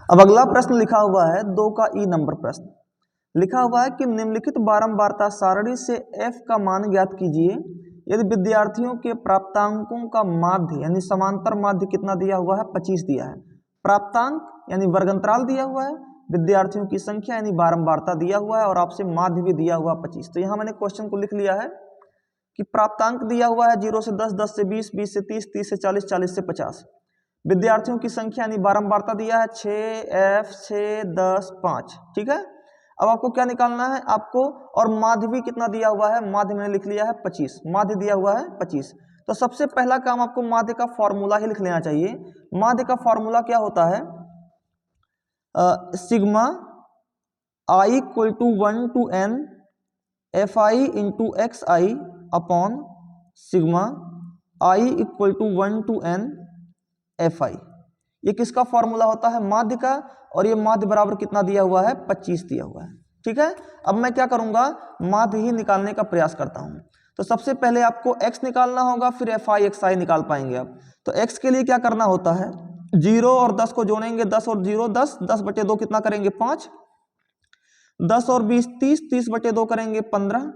अब अगला प्रश्न लिखा हुआ है 2 का ई नंबर प्रश्न। लिखा हुआ है कि निम्नलिखित बारंबारता सारणी से f का मान ज्ञात कीजिए यदि विद्यार्थियों के प्राप्तांकों का माध्य यानी समांतर माध्य कितना दिया हुआ है, 25 दिया है। प्राप्तांक यानी वर्गंतराल दिया हुआ है, विद्यार्थियों की संख्या यानी बारंबारता दिया हुआ है और आपसे माध्य भी दिया हुआ 25। तो यहाँ मैंने क्वेश्चन को लिख लिया है कि प्राप्तांक दिया हुआ है 0 से 10, 10 से 20, 20 से 30, 30 से 40, 40 से 50। विद्यार्थियों की संख्या यानी बारंबारता दिया है 6 f 6 10 5। ठीक है, अब आपको क्या निकालना है आपको, और माध्य भी कितना दिया हुआ है, माध्य मैंने लिख लिया है 25, माध्य दिया हुआ है 25। तो सबसे पहला काम आपको माध्य का फॉर्मूला ही लिख लेना चाहिए। माध्य का फॉर्मूला क्या होता है, sigma i equal to 1 to n fi into x i upon sigma i equal to 1 to n fi। ये किसका फॉर्मूला होता है, माध्य का, और ये माध्य बराबर कितना दिया हुआ है, 25 दिया हुआ है। ठीक है, अब मैं क्या करूंगा, माध्य ही निकालने का प्रयास करता हूं। तो सबसे पहले आपको x निकालना होगा, फिर fi xi निकाल पाएंगे आप। तो x के लिए क्या करना होता है, 0 और 10 को जोड़ेंगे, 10 और 0 10, 10 बटे 2 कितना करेंगे 5, 10 और 20 30, 30 बटे 2 करेंगे 15,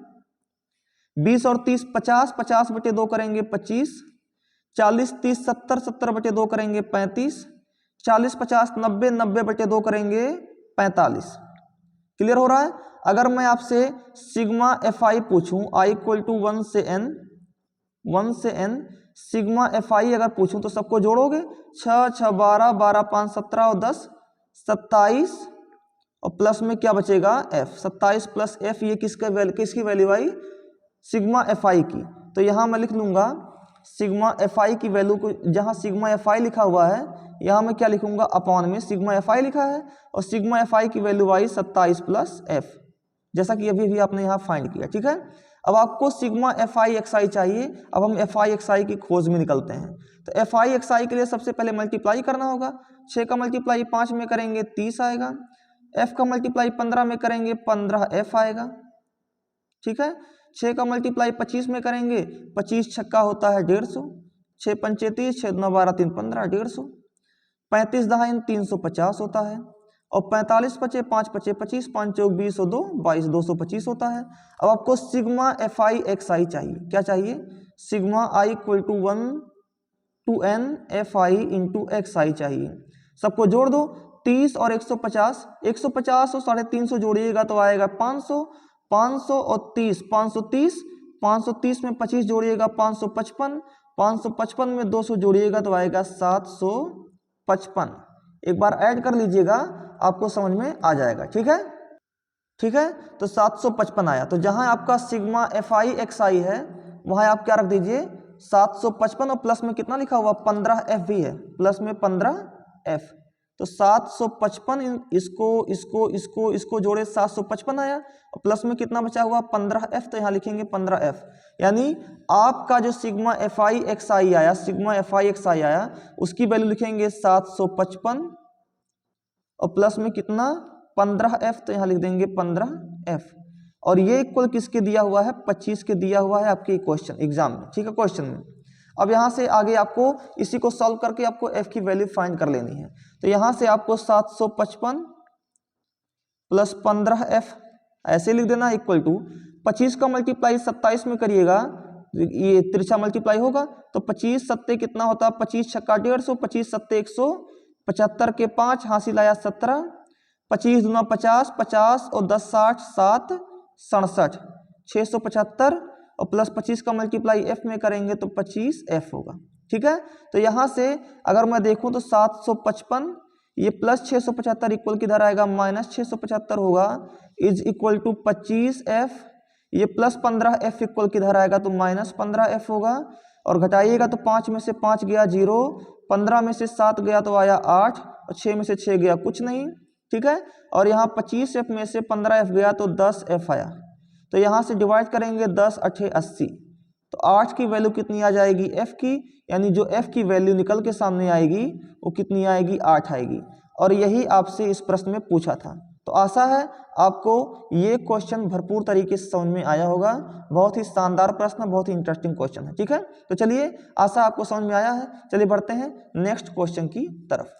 20 और 30 50, 50 बटे 2 करेंगे 25, 40 30 70, 70 बटे 2 करेंगे 35, 40 50 90, 90 बटे 2 करेंगे 45। क्लियर हो रहा है। अगर मैं आपसे सिग्मा fi पूछूं i इक्वल टू 1 से n, 1 से n सिग्मा fi अगर पूछूं तो सबको जोड़ोगे, 6 6 12, 12 5 17 और 10 27, और प्लस में क्या बचेगा f, 27 प्लस f, ये किसकी वैल्यू आई, सिग्मा fi की। तो यहां मैं लिख लूंगा सिग्मा fi की वैल्यू को, जहां सिग्मा fi लिखा हुआ है यहां मैं क्या लिखूंगा, अपॉन में सिग्मा fi लिखा है, और सिग्मा fi की वैल्यू आई 27 प्लस f, जैसा कि अभी भी आपने यहां फाइंड किया। ठीक है, अब आपको सिग्मा fi xi चाहिए। अब हम fi xi की खोज में निकलते हैं। तो fi xi के लिए सबसे पहले मल्टीप्लाई करना होगा, 6 का मल्टीप्लाई 5 में करेंगे 30 आएगा, f का मल्टीप्लाई 15 में करेंगे 15f आएगा। ठीक है, 6 का मल्टीप्लाई 25 में करेंगे, 25 छक्का होता है 150, 6 पंचे 30, 6 9 12 3 15, 150, 35 दहाइन 350 होता है, और 45 पचे 5 पचे 25, 5 चौक 20 और 2 22, 225 होता है। अब आपको सिग्मा fi xi चाहिए, क्या चाहिए, sigma i equal to 1 to n fi into xi चाहिए। सबको जोड़ दो, 30 और 150, 150 और 350 जोड़िएगा तो आएगा 500, 500 और 30, 530, 530 में 25 जोड़िएगा 555, 555 में 200 जोड़िएगा तो आएगा 755। एक बार ऐड कर लीजिएगा, आपको समझ में आ जाएगा। ठीक है, ठीक है, तो 755 आया। तो जहां आपका सिग्मा fi xi है वहां आप क्या रख दीजिए 755, और प्लस में कितना लिखा हुआ 15f भी है, प्लस में 15f। तो 755 इसको जोड़े 755 आया, और प्लस में कितना बचा हुआ 15f, तो यहाँ लिखेंगे 15f। यानी आपका जो सिग्मा fi xi आया, सिग्मा fi xi आया, उसकी वैल्यू लिखेंगे 755, और प्लस में कितना 15f, तो यहाँ लिख देंगे 15f। और ये इक्वल किसके दिया हुआ है, 25 के दिया हुआ है आपके क्वेश्चन एग्जाम में। ठीक है, क्वेश्चन में। अब यहाँ से आगे आपको इसी को सॉल्व करके आपको f की वैल्यू फाइंड कर लेनी है। तो यहाँ से आपको 755 प्लस 15f ऐसे लिख देना, इक्वल टू 25 का मल्टीप्लाई 27 में करिएगा, ये तिरछा मल्टीप्लाई होगा, तो 25 सत्ते कितना होता है, 25 छक्का 150, 25 सत्ते 175 के 5 हासिल आया 17, 25 दूना 50, 50 और 10 60, 7 67, 675, और प्लस 25 का मल्टीप्लाई f में करेंगे तो 25f होगा। ठीक है, तो यहाँ से अगर मैं देखूं तो 755 ये प्लस 675 इक्वल किधर आएगा, माइनस 675 होगा, इज इक्वल टू 25f, ये प्लस 15f इक्वल किधर आएगा, तो माइनस 15f होगा। और घटाइएगा तो 5 में से 5 गया 0, 15 में से 7 गया तो आया 8, और 6 में से 6 गया कुछ नहीं। ठीक है, और यहाँ 25f में से 15f गया तो 10f आया। तो यहाँ से डिवाइड करेंगे 10 8 80, तो 8 की वैल्यू कितनी आ जाएगी f की, यानी जो f की वैल्यू निकल के सामने आएगी वो कितनी आएगी, 8 आएगी। और यही आपसे इस प्रश्न में पूछा था। तो आशा है आपको ये क्वेश्चन भरपूर तरीके से समझ में आया होगा। बहुत ही शानदार प्रश्न, बहुत ही इंटरेस्टिंग क्वेश्चन है। ठीक है, तो चलिए आशा आपको समझ में आया है। चलिए बढ़ते हैं नेक्स्ट क्वेश्चन की तरफ।